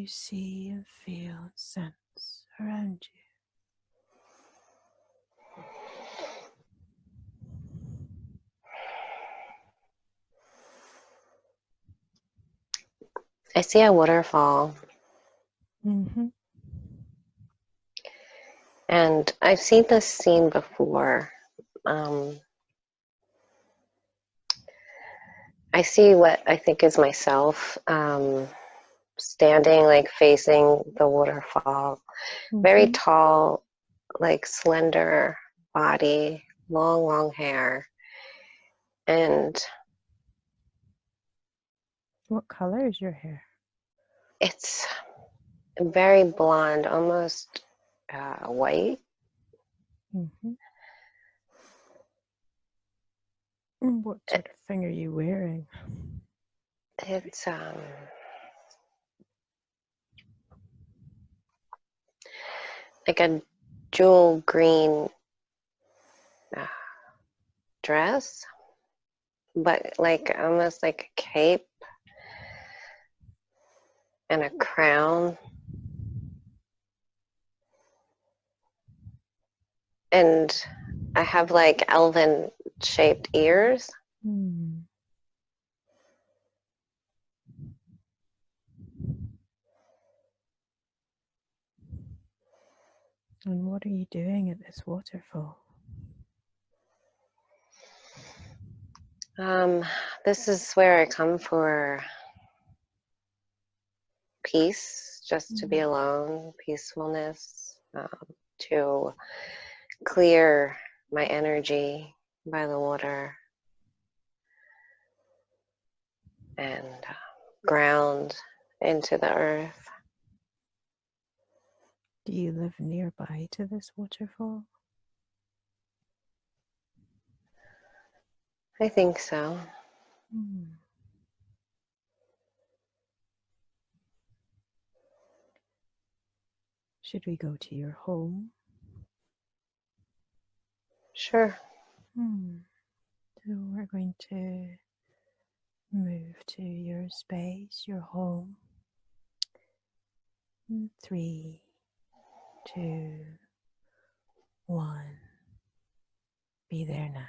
you see and feel and sense around you? I see a waterfall. Mm-hmm. And I've seen this scene before. I see what I think is myself standing, like facing the waterfall. Very Mm-hmm. tall, like slender body, long hair. And What color is your hair? it's very blonde, almost white. Mm-hmm. And what sort of thing are you wearing? It's like a jewel green uh, dress, but like almost like a cape and a crown. And I have like elven shaped ears. Hmm. And what are you doing at this waterfall? This is where I come for peace, just to be alone, peacefulness, to clear my energy by the water and ground into the earth. Do you live nearby to this waterfall? I think so. Hmm. Should we go to your home? Sure. So we're going to move to your space, your home. 3, 2, 1. Be there now.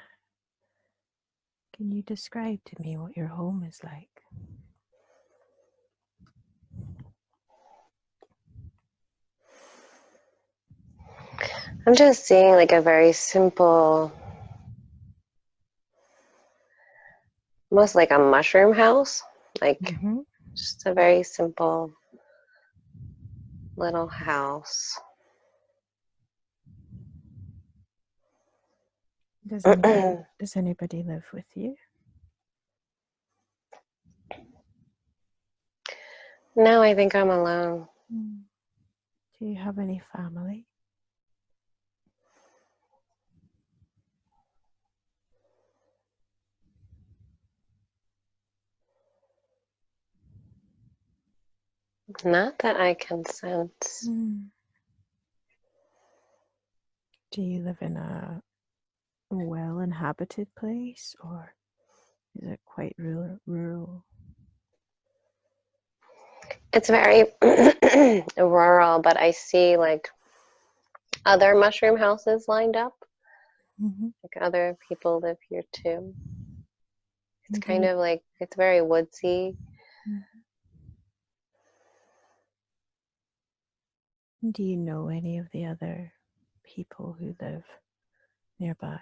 Can you describe to me what your home is like? I'm just seeing like a very simple, almost like a mushroom house, like Mm-hmm. just a very simple little house. Does anybody live with you? No, I think I'm alone. Do you have any family? Not that I can sense. Do you live in a well-inhabited place, or is it quite rural? It's very rural, but I see like other mushroom houses lined up. Mm-hmm. Like other people live here too. It's Do kind you, of like, it's very woodsy. do you know any of the other people who live nearby?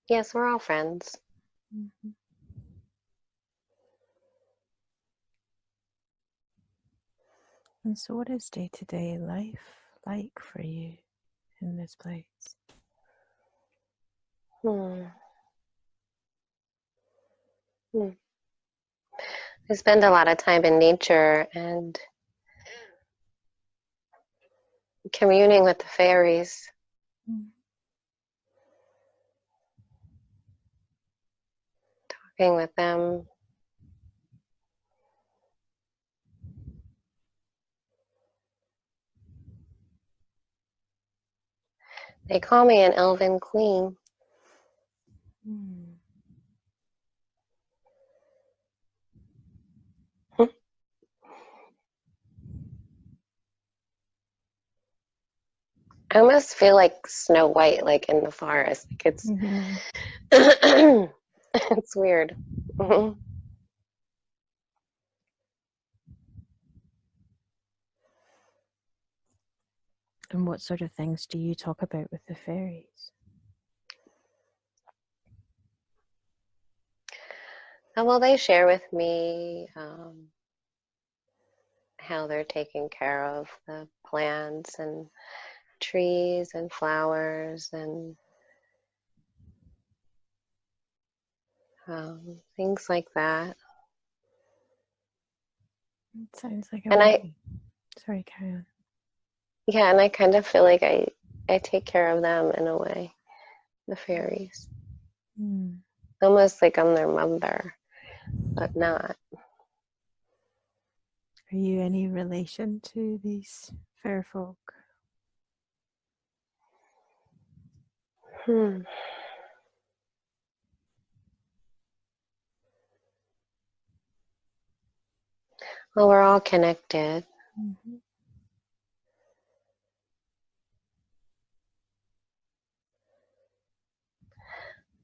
Yes, we're all friends. Mm-hmm. And so, what is day-to-day life like for you in this place? Hmm. Hmm. I spend a lot of time in nature and communing with the fairies, talking with them. They call me an Elven Queen. Mm. I almost feel like Snow White, like in the forest. Like it's Mm-hmm. it's weird. Mhm. And what sort of things do you talk about with the fairies? And well, they share with me how they're taking care of the plants and trees and flowers and things like that. It sounds like a And I, really. Sorry, carry on. yeah, and I kind of feel like I take care of them in a way, the fairies. Mm. Almost like I'm their mother, but not. Are you any relation to these fair folk? Hmm. Well, we're all connected. Mm-hmm.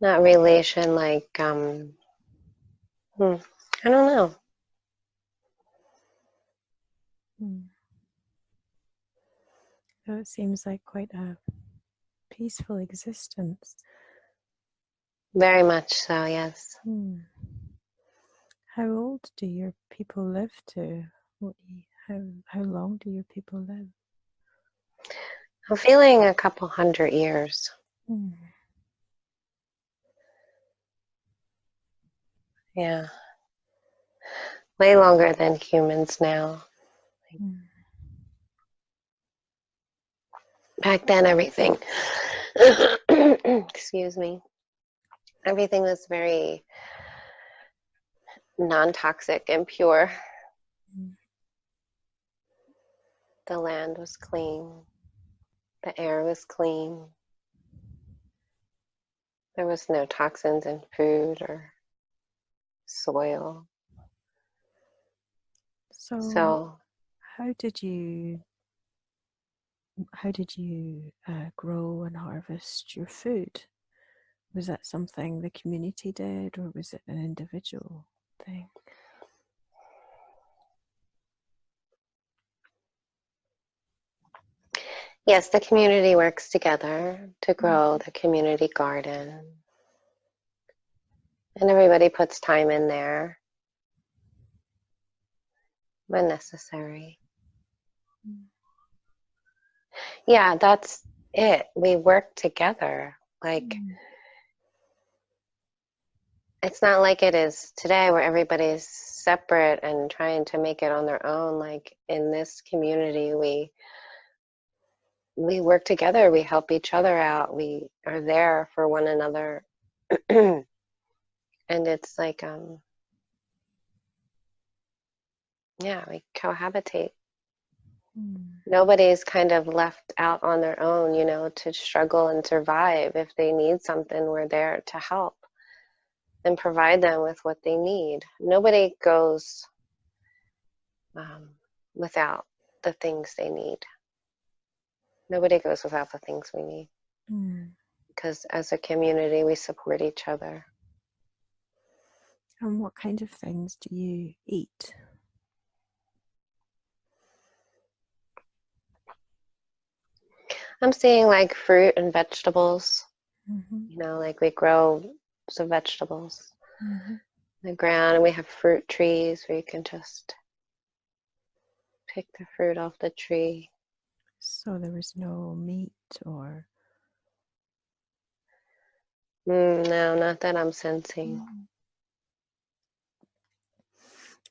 Not relation like, I don't know. Mm. So it seems like quite a peaceful existence. Very much so, yes. Mm. How old do your people live to? How long do your people live? I'm feeling a couple 100 years. Mm. Yeah. Way longer than humans now. Mm. Back then, everything, excuse me, everything was very non-toxic and pure. Mm. The land was clean. The air was clean. There was no toxins in food or soil. So So, how did you grow and harvest your food? Was that something the community did, or was it an individual thing? yes, the community works together to grow Mm. the community garden. And everybody puts time in there when necessary. Mm. Yeah, that's it. We work together. Like, Mm. it's not like it is today where everybody's separate and trying to make it on their own. Like in this community, we work together, we help each other out, we are there for one another. And it's like yeah, we cohabitate. Mm. Nobody's kind of left out on their own, to struggle and survive. If they need something, we're there to help and provide them with what they need. Nobody goes um, without the things they need. Nobody goes without the things we need Mm. because as a community, we support each other. And what kind of things do you eat? I'm seeing like fruit and vegetables, Mm-hmm. like we grow some vegetables Mm-hmm. in the ground and we have fruit trees where you can just pick the fruit off the tree. So there was no meat or. No, not that I'm sensing. Mm.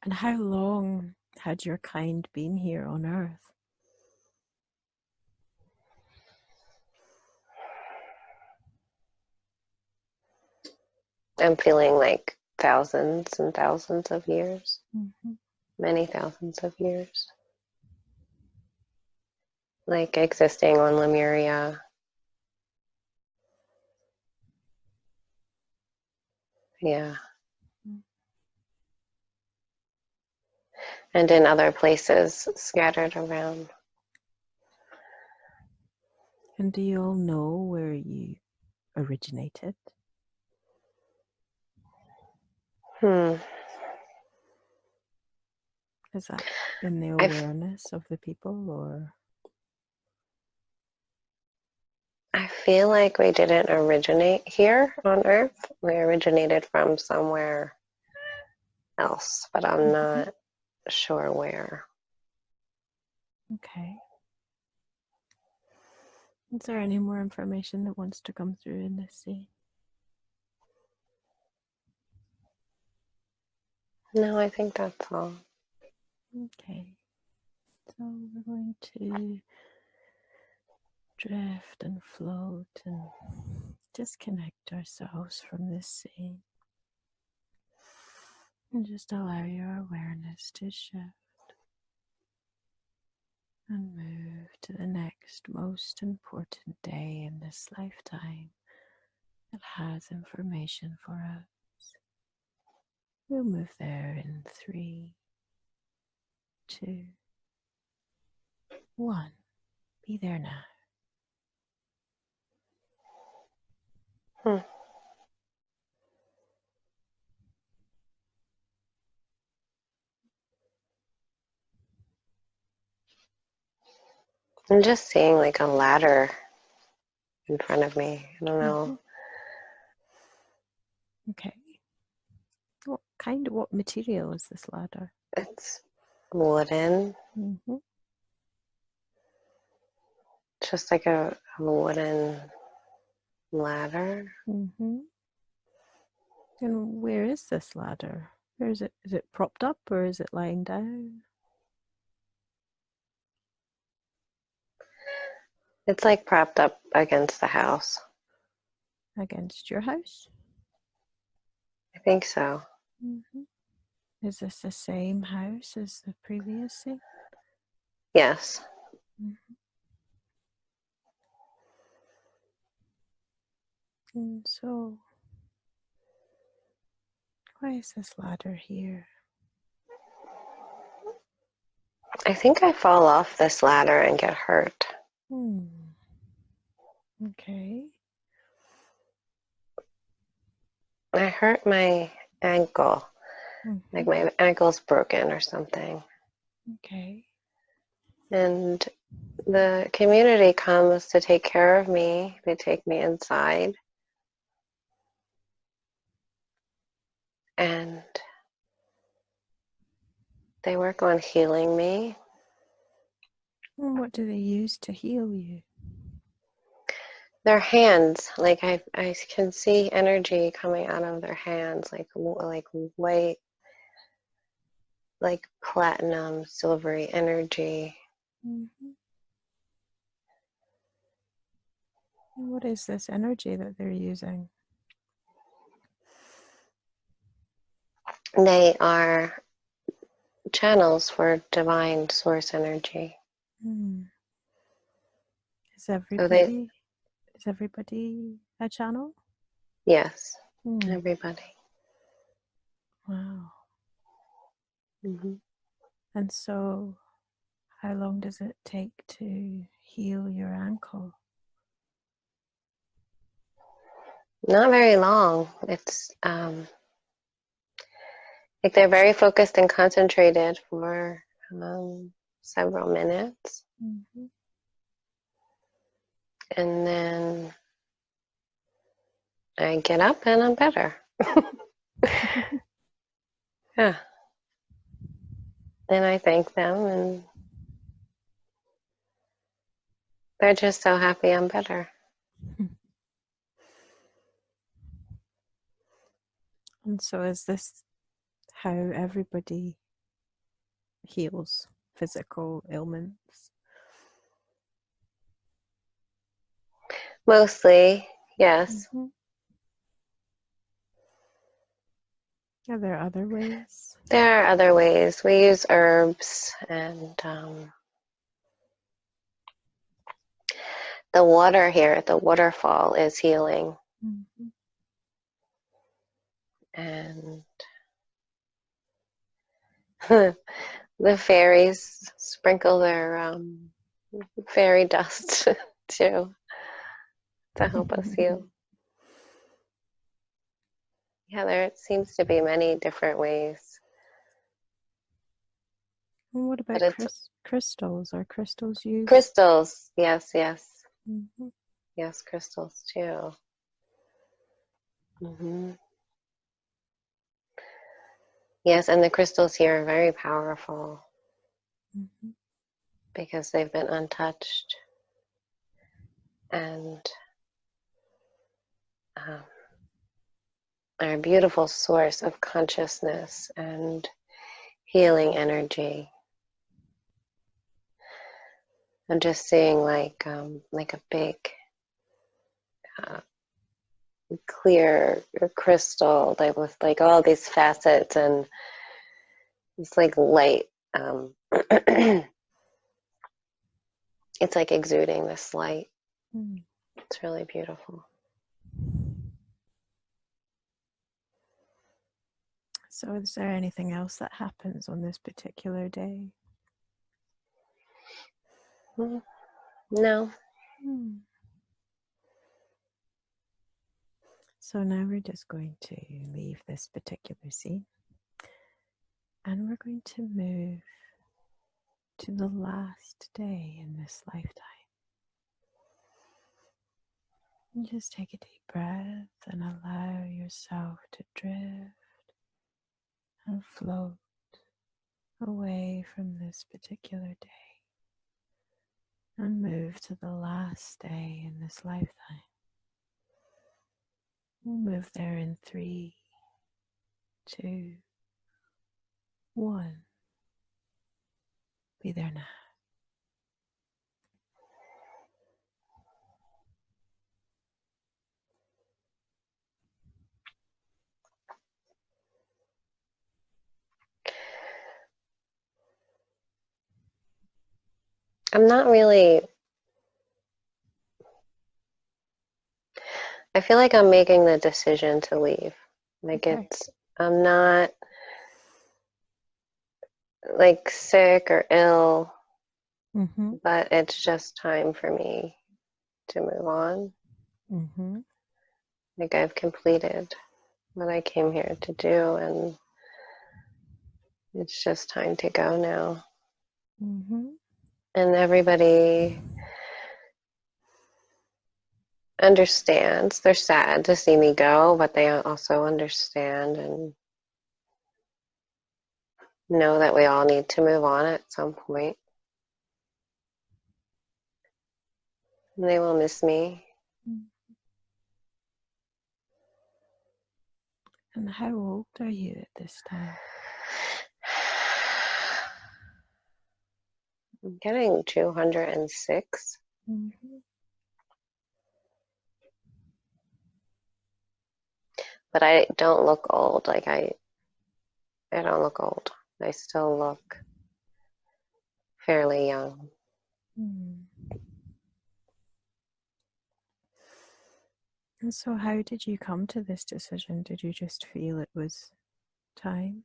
And how long had your kind been here on Earth? I'm feeling like thousands and thousands of years, Mm-hmm. many thousands of years, like existing on Lemuria. Yeah. And in other places scattered around. And do you all know where you originated? Hmm. Is that in the I awareness of the people, or? feel like we didn't originate here on Earth. We originated from somewhere else, but I'm Mhm. not sure where. Okay. Is there any more information that wants to come through in this scene? No, I think that's all. Okay. So we're going to drift and float and disconnect ourselves from this scene. And just allow your awareness to shift and move to the next most important day in this lifetime that has information for us. We'll move there in 3, 2, 1. Be there now. Hmm. I'm just seeing like a ladder in front of me. I don't know. Okay. What material is this ladder? It's wooden, Mm-hmm. just like a wooden ladder. Mm-hmm. And where is this ladder? Where is it? Is it propped up or is it lying down? It's like propped up against the house. Against your house? I think so. Mm-hmm. Is this the same house as the previous scene? Yes. Mm-hmm. And so, why is this ladder here? I think I fall off this ladder and get hurt. Hmm. Okay. I hurt my ankle. Mm-hmm. Like my ankle's broken or something. Okay. And the community comes to take care of me. They take me inside. And they work on healing me. And what do they use to heal you? Their hands, like I can see energy coming out of their hands, like white, like platinum, silvery energy. Mm-hmm. What is this energy that they're using? They are channels for divine source energy. Hmm. Is So they, everybody is everybody a channel? yes, Hmm. everybody. Wow. Hmm. And so, how long does it take to heal your ankle? Not very long. It's like they're very focused and concentrated for several minutes, Mm-hmm. and then I get up and I'm better. Yeah. And I thank them, and they're just so happy I'm better. And so, is this how everybody heals physical ailments? Mostly, yes. Mm-hmm. Are there other ways? There are other ways. We use herbs, and the water here at the waterfall is healing. Mm-hmm. And the fairies sprinkle their fairy dust too. to help us heal. Yeah, there seems to be many different ways. And what about But it's crystals? Are crystals used? crystals. Yes, yes. Mm-hmm. Yes, crystals too. Yes, and the crystals here are very powerful Mm-hmm. because they've been untouched and are a beautiful source of consciousness and healing energy. I'm just seeing like a big clear crystal, like with like all these facets, and it's like light. It's like exuding this light. Mm. It's really beautiful. So, is there anything else that happens on this particular day? No. Hmm. So now we're just going to leave this particular scene and we're going to move to the last day in this lifetime. And just take a deep breath and allow yourself to drift and float away from this particular day and move to the last day in this lifetime. We'll move there in 3, 2, 1. Be there now. I'm not really. I feel like I'm making the decision to leave. Like Okay. I'm not like sick or ill, Mm-hmm. but it's just time for me to move on. Mm-hmm. Like I've completed what I came here to do, and it's just time to go now. Mm-hmm. And everybody understands. They're sad to see me go, but they also understand and know that we all need to move on at some point. And they will miss me. And how old are you at this time? I'm getting 206. Mm-hmm. But I don't look old. Like I don't look old. I still look fairly young. Mm. And so, how did you come to this decision? Did you just feel it was time?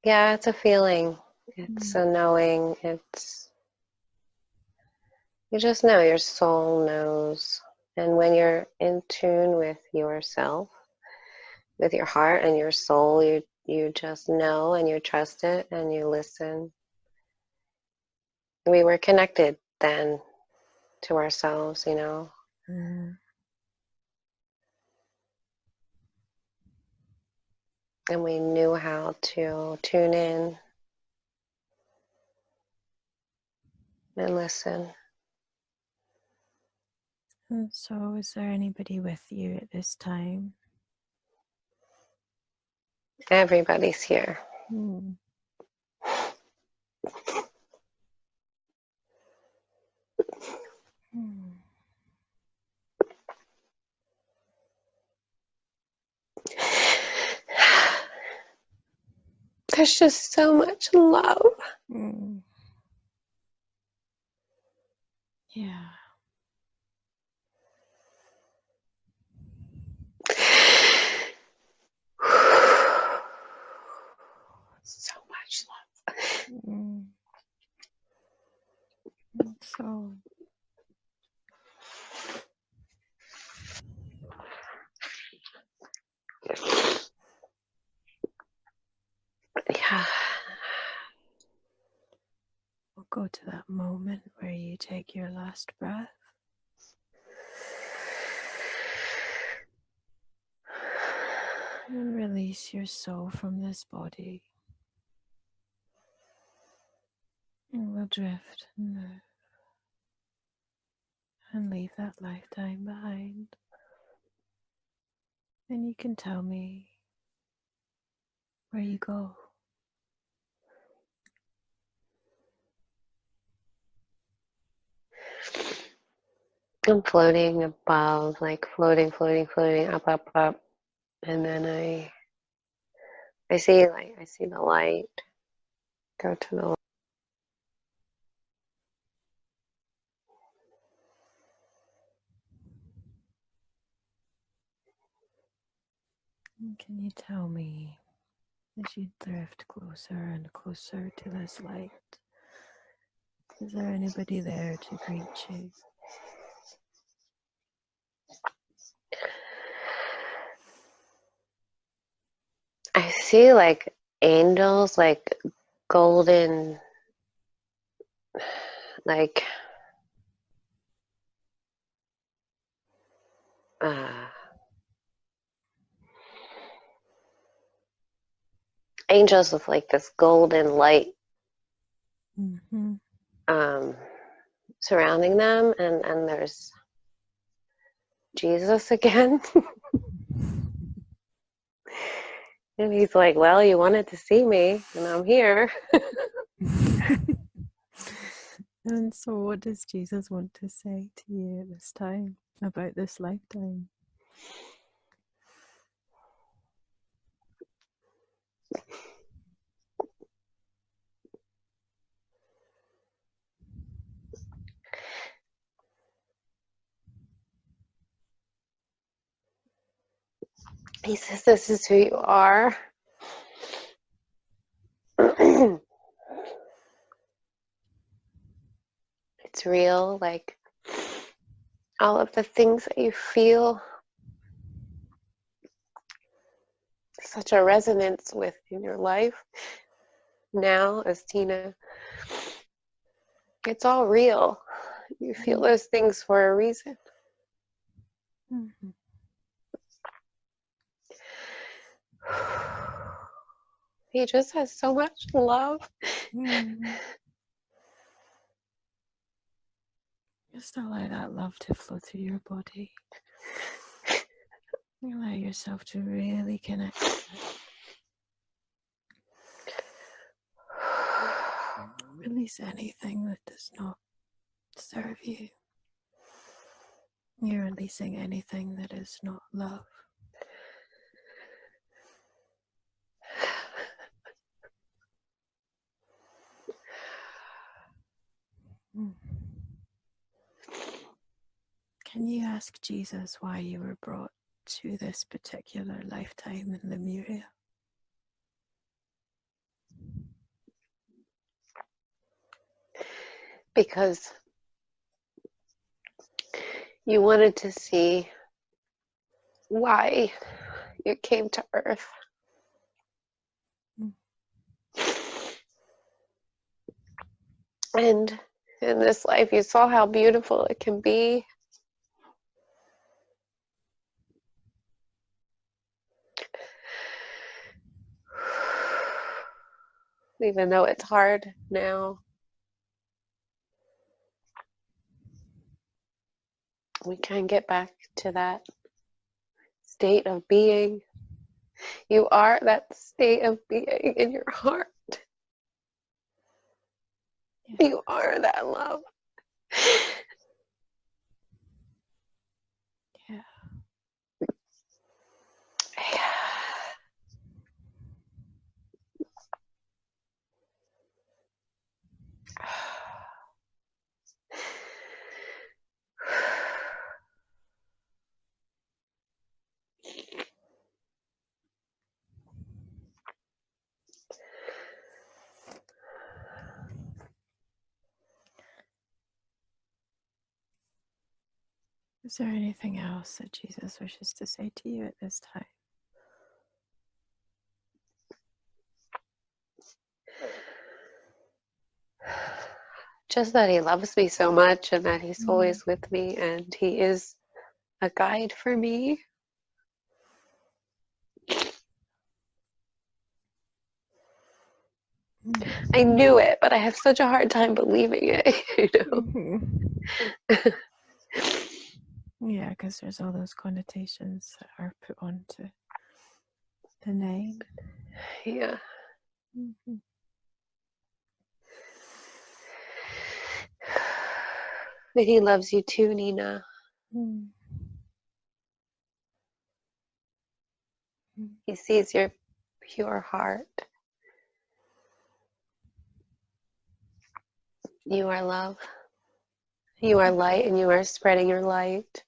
Yeah, it's a feeling. It's Mm. a knowing. You just know, your soul knows. And when you're in tune with yourself, with your heart and your soul, you just know and you trust it and you listen. We were connected then to ourselves, you know. Mm. And we knew how to tune in and listen. And so, is there anybody with you at this time? Everybody's here. Mm. Mm. There's just so much love. Mm. Yeah. So much love. Mm. And so, Yeah. We'll go to that moment where you take your last breath and release your soul from this body. And we'll drift and move and leave that lifetime behind. And you can tell me where you go. I'm floating above, like floating, up, up, up. And then I see the light. Go to the light. And can you tell me, as you drift closer and closer to this light, is there anybody there to greet you? I see like angels, like golden, like angels with like this golden light Mm-hmm. surrounding them, and there's Jesus again. And he's like, well, you wanted to see me, and I'm here. And so, what does Jesus want to say to you at this time about this lifetime? He says, this is who you are. It's real, like all of the things that you feel such a resonance with in your life now as Tena. It's all real. You feel those things for a reason. Mm-hmm. He just has so much love. Mm-hmm. Just allow that love to flow through your body. Allow yourself to really connect to it. Release anything that does not serve you. You're releasing anything that is not love. Can you ask Jesus why you were brought to this particular lifetime in Lemuria? Because you wanted to see why you came to Earth. And in this life, you saw how beautiful it can be. Even though it's hard now, we can get back to that state of being. You are that state of being in your heart. Yeah. You are that love. Yeah. Is there anything else that Jesus wishes to say to you at this time? just that he loves me so much and that he's always with me and he is a guide for me. I knew it, but I have such a hard time believing it, you know. Yeah, because there's all those connotations that are put onto the name. Yeah. But he loves you too, Nina. He sees your pure heart. You are love. You are light and you are spreading your light.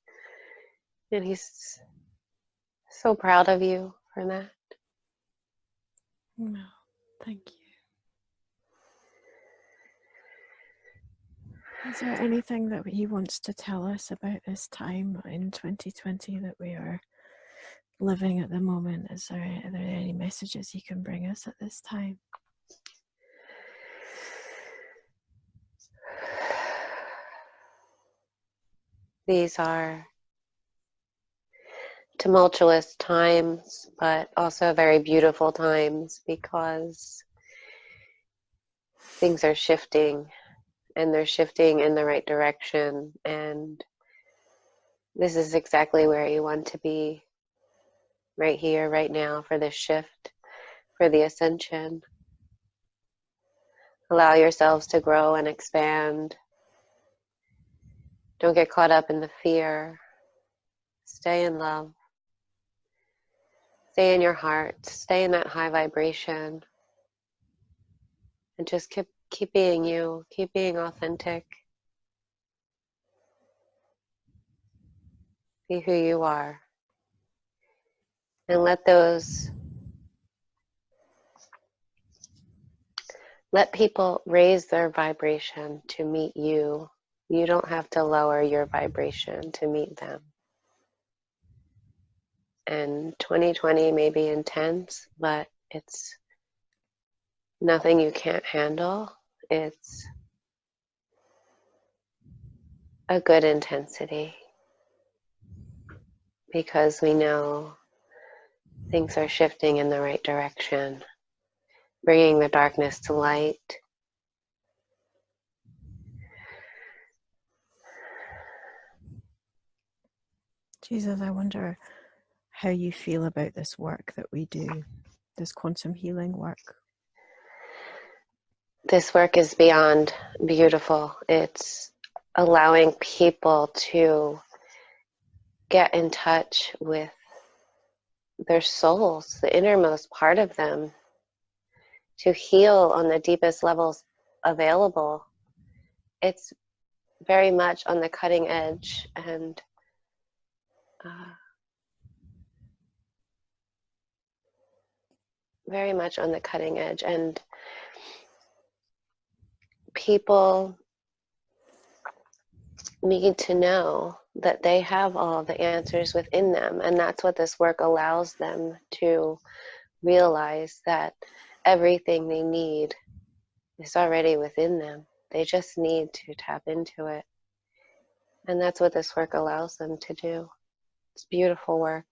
And he's so proud of you for that. No, thank you. Is there anything that he wants to tell us about this time in 2020 that we are living at the moment? Are there any messages he can bring us at this time? These are tumultuous times, but also very beautiful times because things are shifting and they're shifting in the right direction. And this is exactly where you want to be, right here, right now, for this shift, for the ascension. Allow yourselves to grow and expand. Don't get caught up in the fear. Stay in love. Stay in your heart. Stay in that high vibration. And just keep being you. Keep being authentic. Be who you are. And let people raise their vibration to meet you. You don't have to lower your vibration to meet them. And 2020 may be intense, but it's nothing you can't handle. It's a good intensity because we know things are shifting in the right direction, bringing the darkness to light. Jesus, I wonder how you feel about this work that we do, this quantum healing work. This work is beyond beautiful. It's allowing people to get in touch with their souls, the innermost part of them, to heal on the deepest levels available. It's very much on the cutting edge and very much on the cutting edge. And people need to know that they have all the answers within them. And that's what this work allows them to realize, that everything they need is already within them. They just need to tap into it. And that's what this work allows them to do. It's beautiful work.